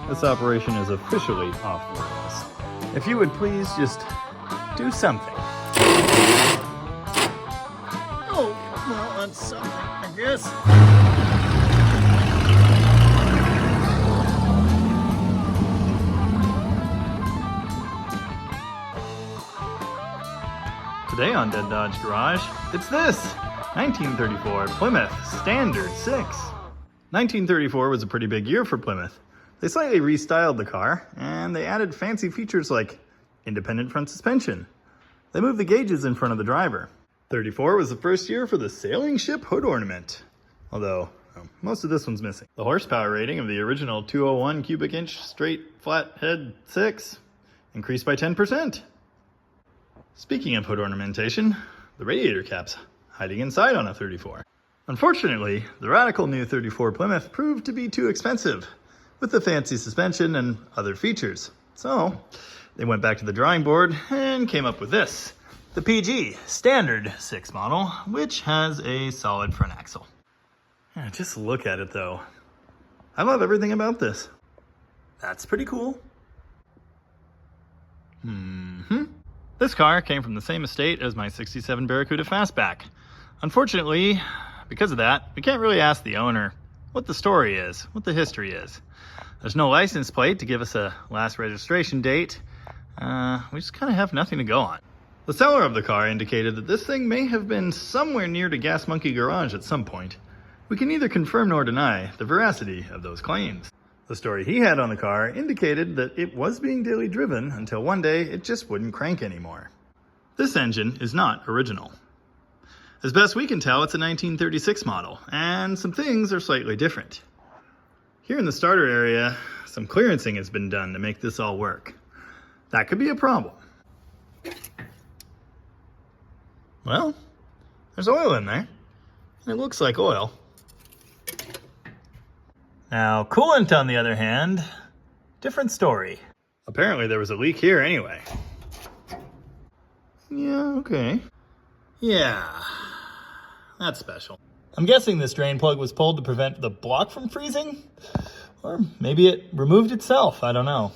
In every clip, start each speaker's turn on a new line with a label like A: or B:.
A: this operation is officially off the rails. If you would please just do something. Oh, well, that's something, I guess. Today on Dead Dodge Garage, it's this 1934 Plymouth Standard 6. 1934 was a pretty big year for Plymouth. They slightly restyled the car, and they added fancy features like independent front suspension. They moved the gauges in front of the driver. 34 was the first year for the sailing ship hood ornament, although most of this one's missing. The horsepower rating of the original 201 cubic inch straight flat head 6 increased by 10%. Speaking of hood ornamentation, the radiator cap's hiding inside on a 34. Unfortunately, the radical new 34 Plymouth proved to be too expensive with the fancy suspension and other features. So they went back to the drawing board and came up with this, the PG Standard 6 model, which has a solid front axle. Yeah, just look at it though. I love everything about this. That's pretty cool. This car came from the same estate as my 67 Barracuda Fastback. Unfortunately, because of that, we can't really ask the owner what the story is, what the history is. There's no license plate to give us a last registration date. We just kind of have nothing to go on. The seller of the car indicated that this thing may have been somewhere near to Gas Monkey Garage at some point. We can neither confirm nor deny the veracity of those claims. The story he had on the car indicated that it was being daily driven until one day it just wouldn't crank anymore. This engine is not original. As best we can tell, it's a 1936 model, and some things are slightly different. Here in the starter area, some clearancing has been done to make this all work. That could be a problem. Well, there's oil in there, and it looks like oil. Now, coolant, on the other hand, different story. Apparently there was a leak here anyway. Yeah, okay. Yeah, that's special. I'm guessing this drain plug was pulled to prevent the block from freezing? Or maybe it removed itself, I don't know.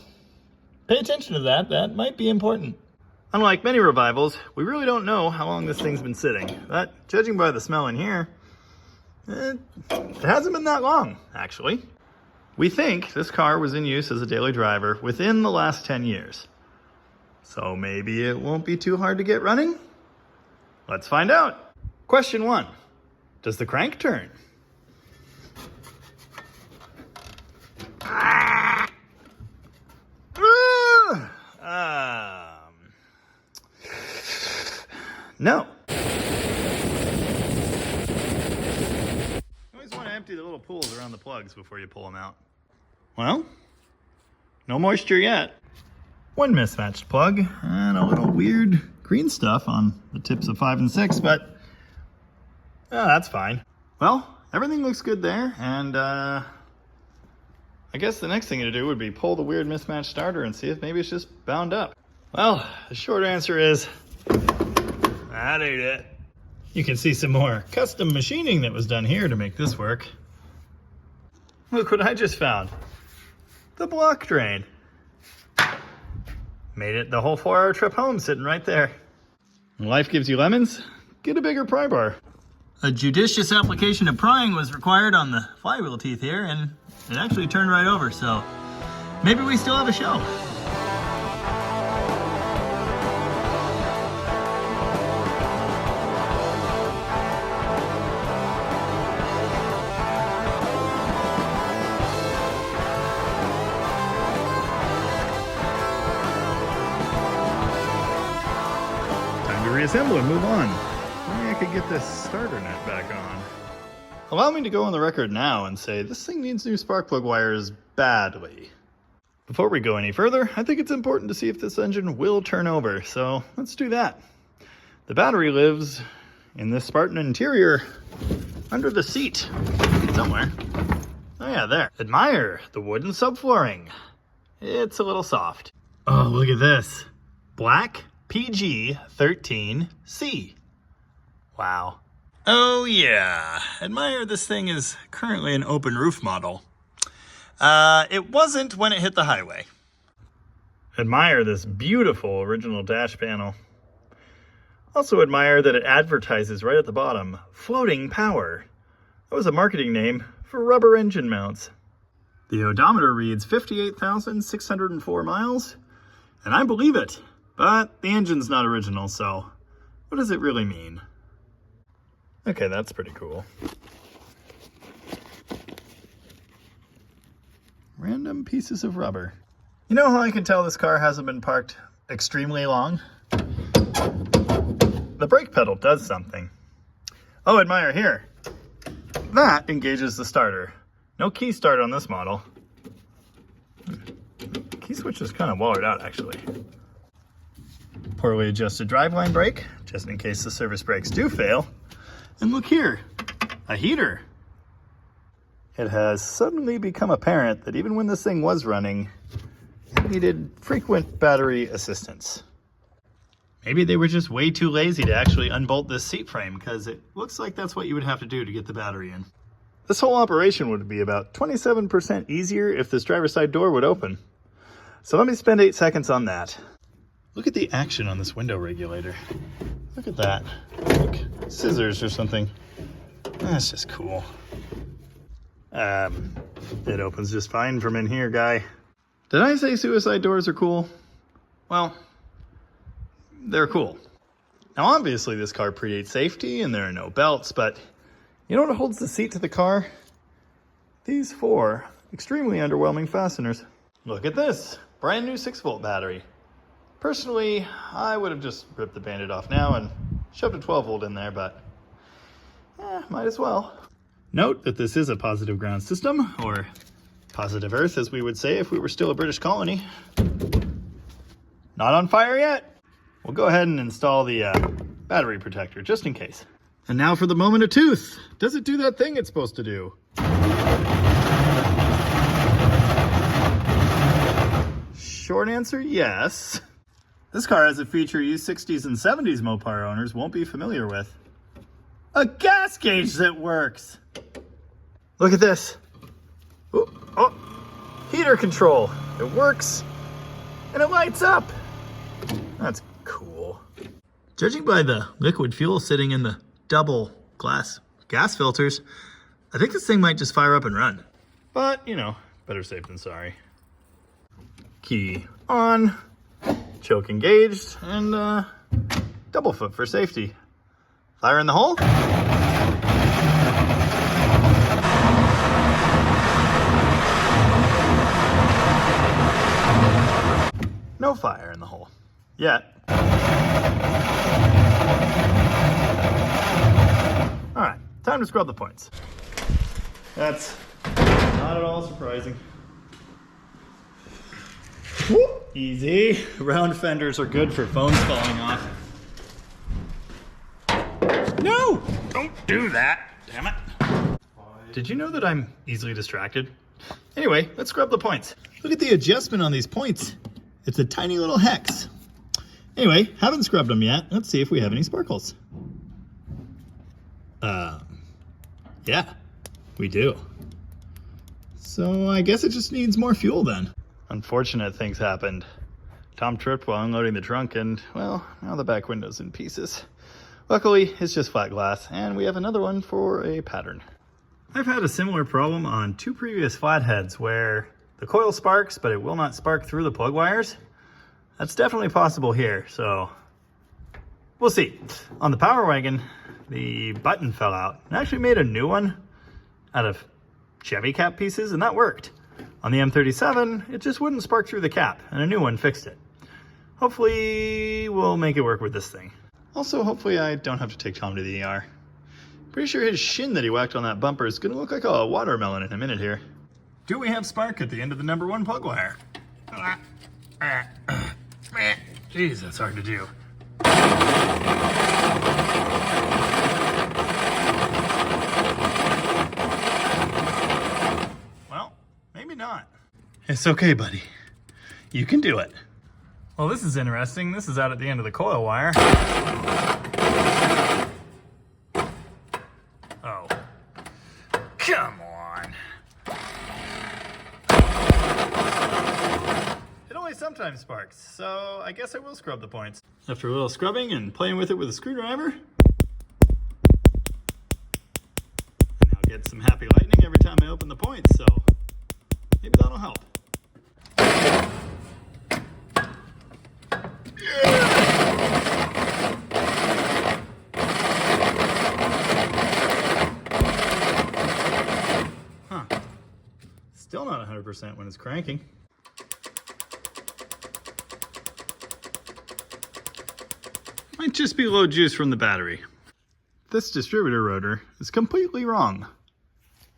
A: Pay attention to that, that might be important. Unlike many revivals, we really don't know how long this thing's been sitting. But judging by the smell in here, it hasn't been that long, actually. We think this car was in use as a daily driver within the last 10 years. So maybe it won't be too hard to get running? Let's find out. Question 1. Does the crank turn? No. Empty the little pools around the plugs before you pull them out. Well, no moisture yet. One mismatched plug and a little weird green stuff on the tips of 5 and 6, but that's fine. Well, everything looks good there, and I guess the next thing to do would be pull the weird mismatched starter and see if maybe it's just bound up. Well, the short answer is that ain't it. You can see some more custom machining that was done here to make this work. Look what I just found. The block drain. Made it the whole 4-hour trip home sitting right there. When life gives you lemons, get a bigger pry bar. A judicious application of prying was required on the flywheel teeth here, and it actually turned right over, so maybe we still have a show. Reassemble and move on. Maybe I could get this starter nut back on. Allow me to go on the record now and say this thing needs new spark plug wires badly. Before we go any further, I think it's important to see if this engine will turn over, so let's do that. The battery lives in this Spartan interior under the seat somewhere. Oh yeah, there. Admire the wooden subflooring. It's a little soft. Oh, look at this. Black PG 13C. Wow. Oh yeah, admire this thing is currently an open roof model. It wasn't when it hit the highway. Admire this beautiful original dash panel. Also admire that it advertises right at the bottom, floating power. That was a marketing name for rubber engine mounts. The odometer reads 58,604 miles, and I believe it, but the engine's not original, so what does it really mean? Okay, that's pretty cool. Random pieces of rubber. You know how I can tell this car hasn't been parked extremely long? The brake pedal does something. Oh, admire here. That engages the starter. No key start on this model. Key switch is kind of wallered out, actually. Poorly adjusted driveline brake, just in case the service brakes do fail. And look here, a heater. It has suddenly become apparent that even when this thing was running, it needed frequent battery assistance. Maybe they were just way too lazy to actually unbolt this seat frame, because it looks like that's what you would have to do to get the battery in. This whole operation would be about 27% easier if this driver's side door would open. So let me spend 8 seconds on that. Look at the action on this window regulator. Look at that. Like scissors or something. That's just cool. It opens just fine from in here, guy. Did I say suicide doors are cool? Well, they're cool. Now, obviously, this car predates safety and there are no belts, but you know what holds the seat to the car? These 4 extremely underwhelming fasteners. Look at this, brand new 6-volt battery. Personally, I would have just ripped the Band-Aid off now and shoved a 12-volt in there, but might as well. Note that this is a positive ground system, or positive earth, as we would say if we were still a British colony. Not on fire yet. We'll go ahead and install the battery protector, just in case. And now for the moment of truth. Does it do that thing it's supposed to do? Short answer, yes. This car has a feature you 60s and 70s Mopar owners won't be familiar with. A gas gauge that works! Look at this. Oh, heater control. It works, and it lights up. That's cool. Judging by the liquid fuel sitting in the double glass gas filters, I think this thing might just fire up and run. But, you know, better safe than sorry. Key on, choke engaged, and double foot for safety. Fire in the hole. No fire in the hole. Yet. Alright, time to scrub the points. That's not at all surprising. Whoop. Easy. Round fenders are good for phones falling off. No! Don't do that! Damn it. Did you know that I'm easily distracted? Anyway, let's scrub the points. Look at the adjustment on these points. It's a tiny little hex. Anyway, haven't scrubbed them yet. Let's see if we have any sparkles. Yeah, we do. So I guess it just needs more fuel then. Unfortunate things happened. Tom tripped while unloading the trunk and, well, now the back window's in pieces. Luckily, it's just flat glass, and we have another one for a pattern. I've had a similar problem on 2 previous flatheads where the coil sparks, but it will not spark through the plug wires. That's definitely possible here, so we'll see. On the Power Wagon, the button fell out. I actually made a new one out of Chevy cap pieces, and that worked. On the M37, it just wouldn't spark through the cap, and a new one fixed it. Hopefully, we'll make it work with this thing. Also, hopefully I don't have to take Tom to the ER. Pretty sure his shin that he whacked on that bumper is gonna look like a watermelon in a minute here. Do we have spark at the end of the number 1 plug wire? Jeez, that's hard to do. Well, maybe not. It's okay, buddy. You can do it. Well, this is interesting. This is out at the end of the coil wire. Oh. Come on. lifetime sparks, so I guess I will scrub the points. After a little scrubbing and playing with it with a screwdriver, I now get some happy lightning every time I open the points, so maybe that'll help. Huh. Still not 100% when it's cranking. Might just be low juice from the battery. This distributor rotor is completely wrong.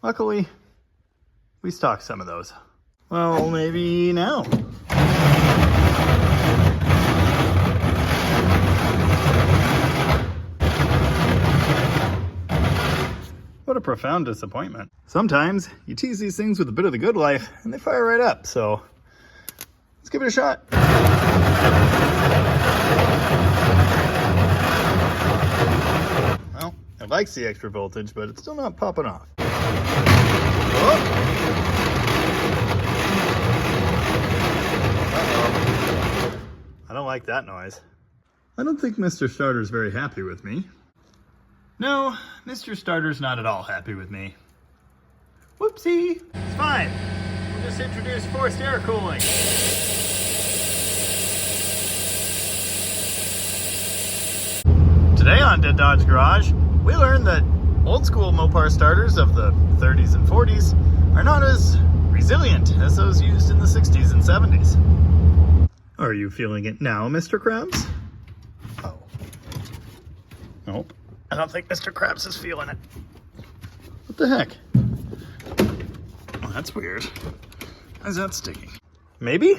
A: Luckily, we stock some of those. Well, maybe now. What a profound disappointment. Sometimes you tease these things with a bit of the good life and they fire right up, so let's give it a shot. Well, it likes the extra voltage, but it's still not popping off. Oh. I don't like that noise. I don't think Mr. Starter's very happy with me. No, Mr. Starter's not at all happy with me. Whoopsie! It's fine. We'll just introduce forced air cooling. Today on Dead Dodge Garage, we learned that old school Mopar starters of the 30s and 40s are not as resilient as those used in the 60s and 70s. Are you feeling it now, Mr. Krabs? Oh. Nope. I don't think Mr. Krabs is feeling it. What the heck? Oh, that's weird. How's that sticking? Maybe?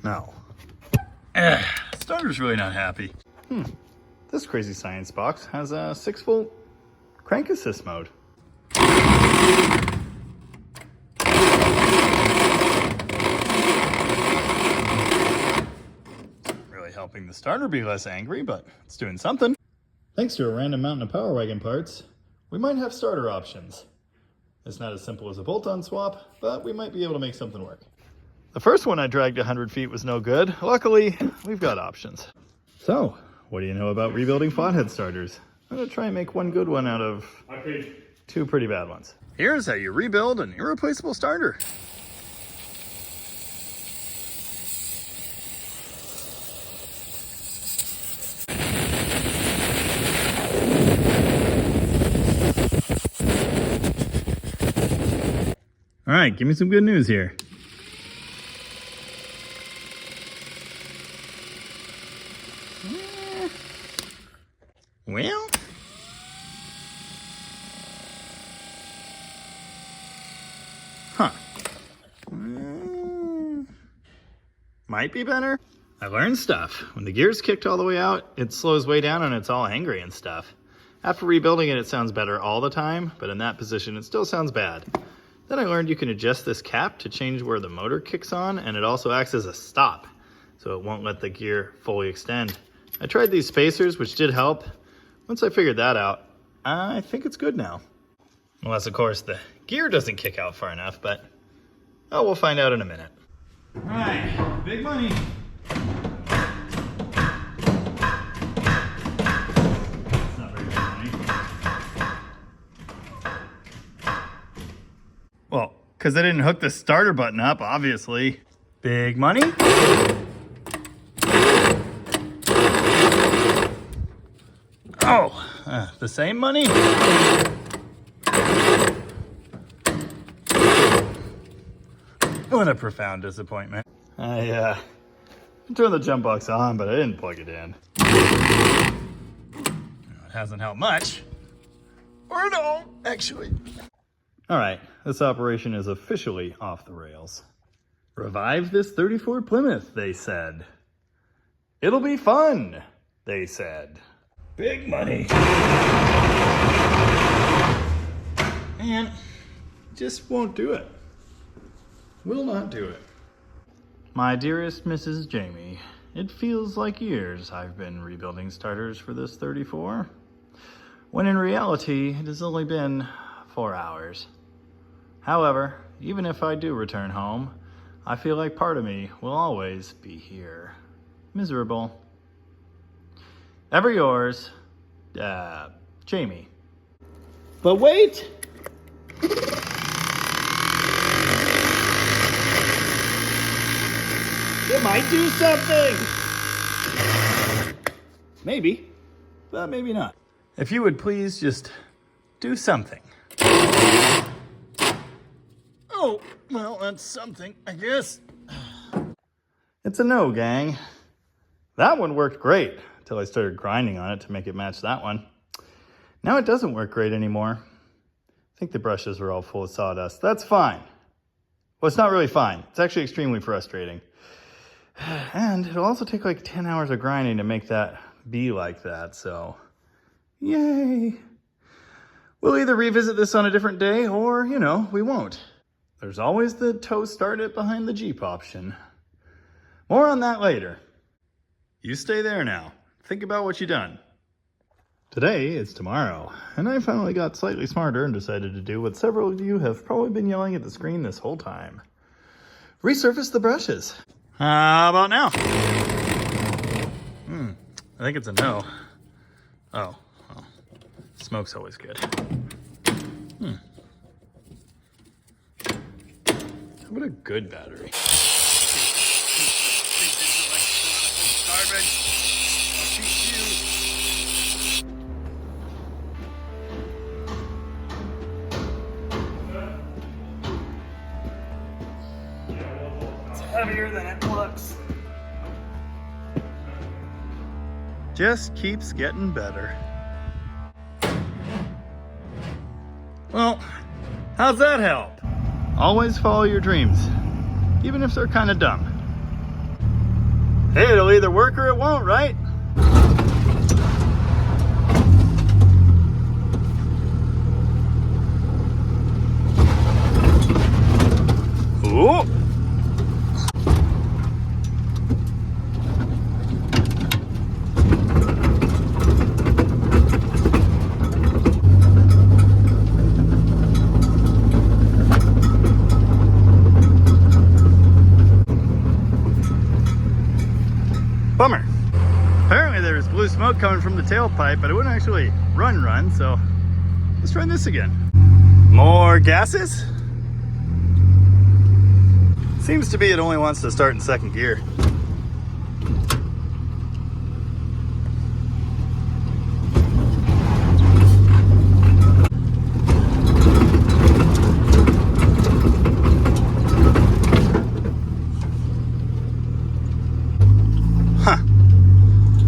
A: No. Starter's really not happy. This crazy science box has a 6-volt crank assist mode. Really helping the starter be less angry, but it's doing something. Thanks to a random mountain of Power Wagon parts, we might have starter options. It's not as simple as a bolt-on swap, but we might be able to make something work. The first one I dragged 100 feet was no good. Luckily, we've got options. So, what do you know about rebuilding flathead starters? I'm gonna try and make one good one out of two pretty bad ones. Here's how you rebuild an irreplaceable starter. All right, give me some good news here. Well, huh. Might be better. I learned stuff. When the gear's kicked all the way out, it slows way down and it's all angry and stuff. After rebuilding it, it sounds better all the time, but in that position, it still sounds bad. Then I learned you can adjust this cap to change where the motor kicks on, and it also acts as a stop, so it won't let the gear fully extend. I tried these spacers, which did help. Once I figured that out, I think it's good now. Unless, of course, the gear doesn't kick out far enough, but we'll find out in a minute. All right, big money. It's not very big money. Well, because I didn't hook the starter button up, obviously. Big money. Oh, the same money? What a profound disappointment. I turned the jump box on, but I didn't plug it in. It hasn't helped much. Or no, actually. All right, this operation is officially off the rails. Revive this 34 Plymouth, they said. It'll be fun, they said. Big money. And just won't do it. Will not do it. My dearest Mrs. Jamie, it feels like years I've been rebuilding starters for this 34, when in reality it has only been 4 hours. However, even if I do return home, I feel like part of me will always be here. Miserable. Ever yours, Jamie. But wait! It might do something! Maybe, but maybe not. If you would please just do something. Oh, well, that's something, I guess. It's a no, gang. That one worked great until I started grinding on it to make it match that one. Now it doesn't work great anymore. I think the brushes are all full of sawdust. That's fine. Well, it's not really fine. It's actually extremely frustrating. And it'll also take like 10 hours of grinding to make that be like that, so yay. We'll either revisit this on a different day or, you know, we won't. There's always the tow start it behind the Jeep option. More on that later. You stay there now. Think about what you've done. Today is tomorrow, and I finally got slightly smarter and decided to do what several of you have probably been yelling at the screen this whole time. Resurface the brushes. How about now? I think it's a no. Oh, well, smoke's always good. How about a good battery? It's heavier than it looks. Just keeps getting better. Well, how's that help? Always follow your dreams, even if they're kind of dumb. Hey, it'll either work or it won't, right? Ooh. Bummer. Apparently there's blue smoke coming from the tailpipe, but it wouldn't actually run, so let's try this again. More gases? Seems to be it only wants to start in second gear.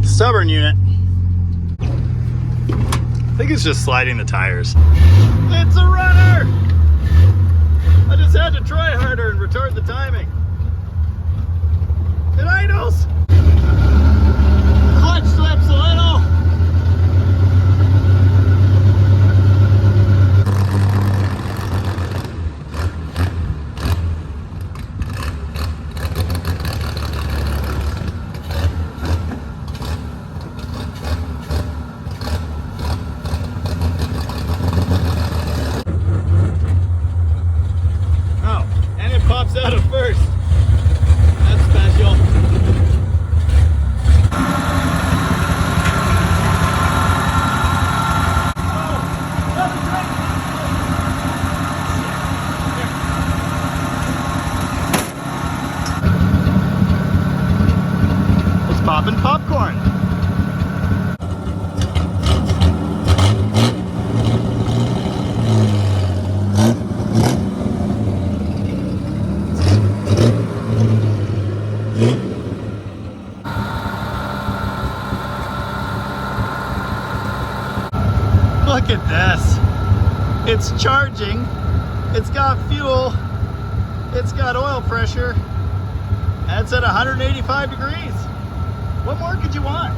A: Stubborn unit. I think it's just sliding the tires. It's a runner! I just had to try harder and retard the timing. It idles! Clutch slips a little. Out of first. That's special. It's popping popcorn. Look at this. It's charging. It's got fuel. It's got oil pressure. And it's at 185 degrees. What more could you want?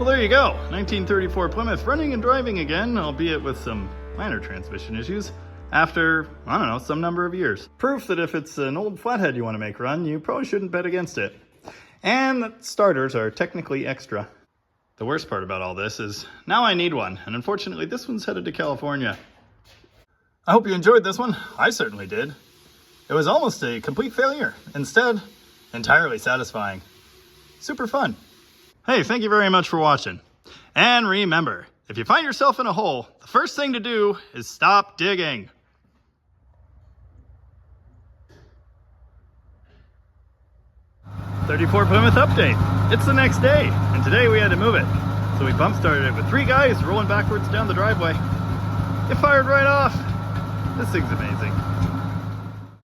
A: Well, there you go. 1934 Plymouth running and driving again, albeit with some minor transmission issues, after, I don't know, some number of years. Proof that if it's an old flathead you want to make run, you probably shouldn't bet against it. And that starters are technically extra. The worst part about all this is, now I need one, and unfortunately this one's headed to California. I hope you enjoyed this one. I certainly did. It was almost a complete failure. Instead, entirely satisfying. Super fun. Hey, thank you very much for watching. And remember, if you find yourself in a hole, the first thing to do is stop digging. '34 Plymouth update. It's the next day, and today we had to move it. So we bump started it with 3 guys rolling backwards down the driveway. It fired right off. This thing's amazing.